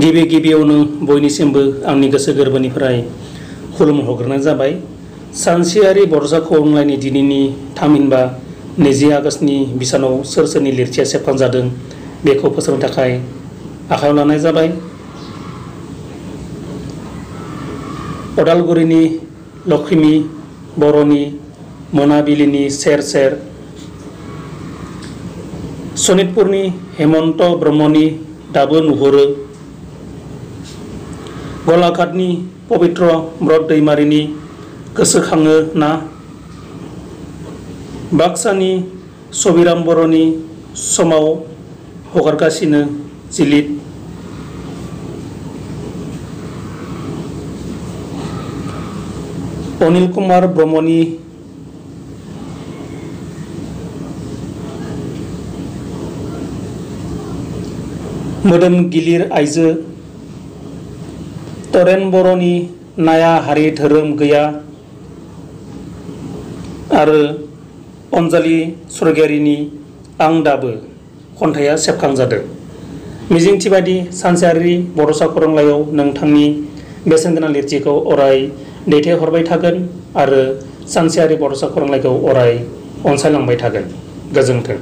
गिबि गिबियावनो बयनिसिमबो आंनि गोसो गोरबोनिफ्राय खुलुमहरग्रोनाय जाबाय। सानसेयारि बड'सा खौरांलाइनि दिनैनि थामहिनबा 20 आगस्तनि बिसानाव सोर सोरनि लिरथिया सेबखांजादों बेखौ फोसावनो थाखाय आखायाव लानाय जाबाय। अदालगुरिनि लक्ष्मी बर'नि मोनाबिलिनि सेर सेर, सनितपुरनि हेमन्त ब्रह्मनि दाबो नुहुरो, गलाघाटनि पबित्र ब्रत दैमारिनि गोसोखाङो ना, बाक्सानि सबिराम बर'नि समाव हगारगासिनो जिलिद, अनिल कुमार ब्रह्मनि मोदोम गिलिर आइजो, तरेन बर'नि नाया हारि धोरोम गैया आरो अनजालि स्वर्गियारिनि आं दाबो खन्थाइया सेबखांजादों। मिजिंथिबादि सानसेयारि बड'सा खौरांलाइयाव नोंथांनि बेसेनगोनां लिरथिखौ अराय दैथायहरबाय थागोन आरो सानसेयारि बड'सा खौरांलाइखौ अराय अनसायलांबाय थागोन। गोजोन्थों।